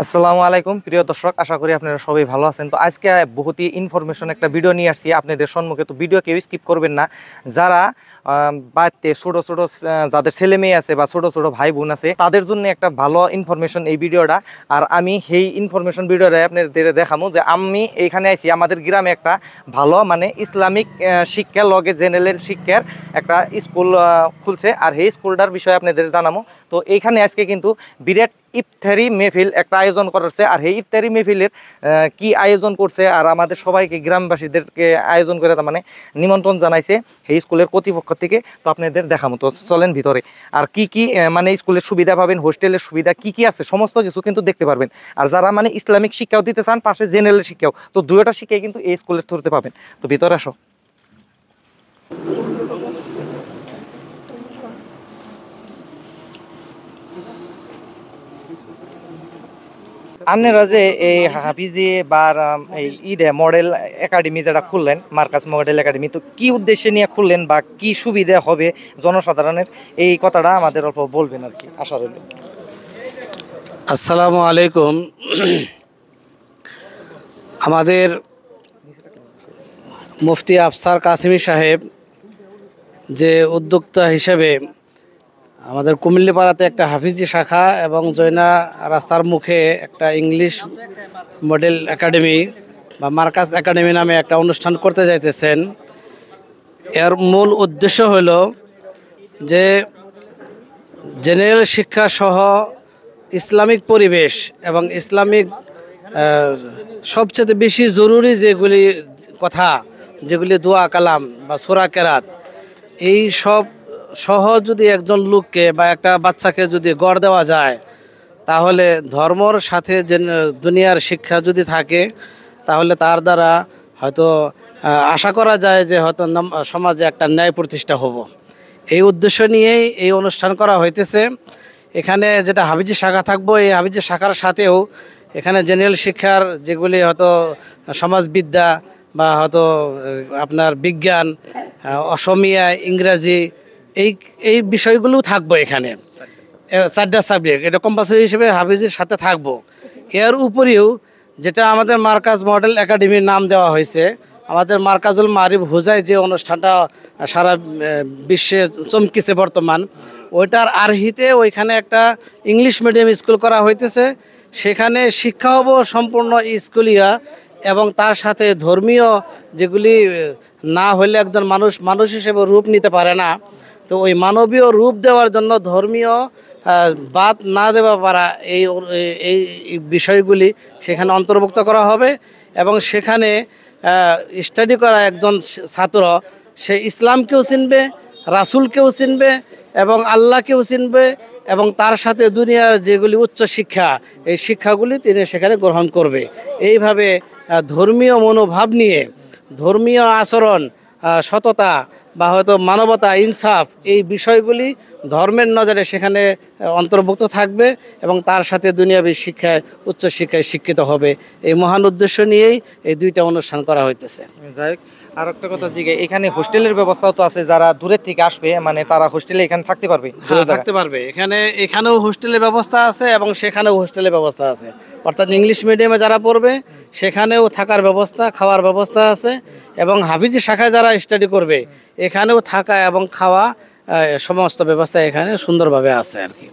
আসসালামু আলাইকুম প্রিয় দর্শক, আশা করি আপনারা সবাই ভালো আছেন। তো আজকে বহুতই ইনফরমেশন একটা ভিডিও নিয়ে আসছি আপনাদের সম্মুখে। তো ভিডিও কেউ স্কিপ করবেন না। যারা বাড়িতে ছোটো ছোটো যাদের ছেলে মেয়ে আছে বা ছোটো ছোটো ভাই বোন আছে, তাদের জন্য একটা ভালো ইনফরমেশন এই ভিডিওটা। আর আমি সেই ইনফরমেশন ভিডিওটা আপনাদের দেখাবো যে আমি এইখানে আইছি, আমাদের গ্রামে একটা ভালো মানে ইসলামিক শিক্ষা লগে জেনারেল শিক্ষার একটা স্কুল খুলছে। আর সেই স্কুলটার বিষয়ে আপনাদের জানাবো। তো এইখানে আজকে কিন্তু বিরাট ইফতারি মেহফিল একটা আয়োজন করছে। আর এই ইফতারি মেহফিলের কি আয়োজন করছে আর আমাদের সবাইকে গ্রামবাসীদেরকে আয়োজন করে তার মানে নিমন্ত্রণ জানাইছে এই স্কুলের কর্তৃপক্ষ থেকে। তো আপনাদের দেখাবো, তো চলেন ভিতরে। আর কি কি মানে স্কুলের সুবিধা পাবেন, হোস্টেলের সুবিধা কি কি আছে সমস্ত কিছু কিন্তু দেখতে পারবেন। আর যারা মানে ইসলামিক শিক্ষাও দিতে চান, পাশে জেনারেল শিক্ষাও, তো দুয়োটা শিক্ষাই কিন্তু এই স্কুলের থ্রুতে পাবেন। তো ভিতরে আসো। আপনারা যে এই হাফিজি বা এই ঈদে মডেল একাডেমি যেটা খুললেন, মার্কাজ মডেল একাডেমি, তো কি উদ্দেশ্যে নিয়ে খুললেন বা কি সুবিধা হবে জনসাধারণের, এই কথাটা আমাদের অল্প বলবেন আর কি, আশা রইল। আসসালামু আলাইকুম। আমাদের মুফতি আফসার কাসিমি সাহেব যে উদ্যোক্তা হিসেবে আমাদের কুমিল্লিপাড়াতে একটা হাফিজি শাখা এবং জৈনা রাস্তার মুখে একটা ইংলিশ মডেল একাডেমি বা মার্কাজ একাডেমি নামে একটা অনুষ্ঠান করতে যাইতেছেন। এর মূল উদ্দেশ্য হল যে জেনারেল শিক্ষা সহ ইসলামিক পরিবেশ এবং ইসলামিক সবচেয়ে বেশি জরুরি যেগুলি কথা, যেগুলি দোয়া কালাম বা সূরা কেরাত, এই সব সহ যদি একজন লোককে বা একটা বাচ্চাকে যদি গড় দেওয়া যায়, তাহলে ধর্মর সাথে যে দুনিয়ার শিক্ষা যদি থাকে, তাহলে তার দ্বারা হয়তো আশা করা যায় যে হয়তো সমাজে একটা ন্যায় প্রতিষ্ঠা হব। এই উদ্দেশ্য নিয়েই এই অনুষ্ঠান করা হইতেছে। এখানে যেটা হাফিজি শাখা থাকবো, এই হাফিজি শাখার সাথেও এখানে জেনারেল শিক্ষার যেগুলি হয়তো সমাজবিদ্যা বা হয়তো আপনার বিজ্ঞান, অসমীয়া, ইংরাজি, এই এই বিষয়গুলোও থাকবো এখানে। 4টা সাবজেক্ট এটা কম্পালসারি হিসেবে হাফিজির সাথে থাকবো। এর উপরেও যেটা আমাদের মার্কাজ মডেল একাডেমির নাম দেওয়া হয়েছে, আমাদের মার্কাজুল মারিফ হুজায় যে অনুষ্ঠানটা সারা বিশ্বে চমকিছে বর্তমান, ওইটার আর্হিতে ওইখানে একটা ইংলিশ মিডিয়াম স্কুল করা হইতেছে। সেখানে শিক্ষা হবো সম্পূর্ণ স্কুলিয়া এবং তার সাথে ধর্মীয় যেগুলি না হলে একজন মানুষ হিসেবে রূপ নিতে পারে না, তো ওই মানবীয় রূপ দেওয়ার জন্য ধর্মীয় বাদ না দেওয়া পারা এই এই বিষয়গুলি সেখানে অন্তর্ভুক্ত করা হবে। এবং সেখানে স্টাডি করা একজন ছাত্র সে ইসলামকেও চিনবে, রাসূলকেও চিনবে এবং আল্লাহকেও চিনবে এবং তার সাথে দুনিয়ার যেগুলি উচ্চ শিক্ষা, এই শিক্ষাগুলি তিনি সেখানে গ্রহণ করবে। এইভাবে ধর্মীয় মনোভাব নিয়ে ধর্মীয় আচরণ, সততা বা হয়তো মানবতা, ইনসাফ, এই বিষয়গুলি ধর্মের নজরে সেখানে অন্তর্ভুক্ত থাকবে এবং তার সাথে দুনিয়াবী শিক্ষায়, উচ্চ শিক্ষায় শিক্ষিত হবে। এই মহান উদ্দেশ্য নিয়েই এই দুইটা অনুষ্ঠান করা হইতেছে। যাই হোক, আর একটা কথা জিজ্ঞে, এখানে হোস্টেলের ব্যবস্থাও তো আছে, যারা দূরের থেকে আসবে মানে তারা হোস্টেলে এখানে থাকতে পারবে? হ্যাঁ, থাকতে পারবে। এখানেও হোস্টেলের ব্যবস্থা আছে এবং সেখানেও হোস্টেলের ব্যবস্থা আছে। অর্থাৎ ইংলিশ মিডিয়ামে যারা পড়বে সেখানেও থাকার ব্যবস্থা, খাওয়ার ব্যবস্থা আছে। এবং হাফিজি শাখায় যারা স্টাডি করবে এখানেও থাকা এবং খাওয়া সমস্ত ব্যবস্থা এখানে সুন্দরভাবে আছে আর কি।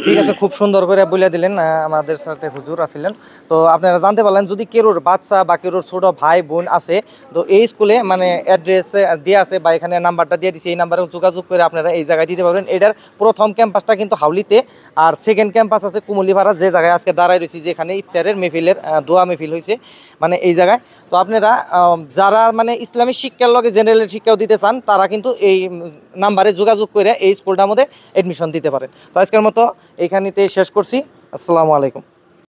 ঠিক আছে, খুব সুন্দর করে বলে দিলেন। আমাদের সাথে হুজুর আছিলেন, তো আপনারা জানতে পারলেন। যদি কেরোর বাচ্চা বা কেরোর ছোট ভাই বোন আছে, তো এই স্কুলে মানে অ্যাড্রেস দিয়ে আছে বা এখানে নাম্বারটা দিয়ে দিচ্ছে, এই নাম্বারে যোগাযোগ করে আপনারা এই জায়গায় দিতে পারবেন। এটার প্রথম ক্যাম্পাসটা কিন্তু হাউলিতে, আর সেকেন্ড ক্যাম্পাস আছে কুমুলিপাড়া, যে জায়গায় আজকে দাঁড়ায় রয়েছি, যেখানে ইফতারের মেহফিলের দোয়া মেহফিল হয়েছে মানে এই জায়গায়। তো আপনারা যারা মানে ইসলামিক শিক্ষার লগে জেনারেল শিক্ষাও দিতে চান, তারা কিন্তু এই নাম্বারে যোগাযোগ করে এই স্কুলটার মধ্যে অ্যাডমিশন দিতে পারেন। তো আজকের মতো এইখানেতে শেষ করছি। আসসালামু আলাইকুম।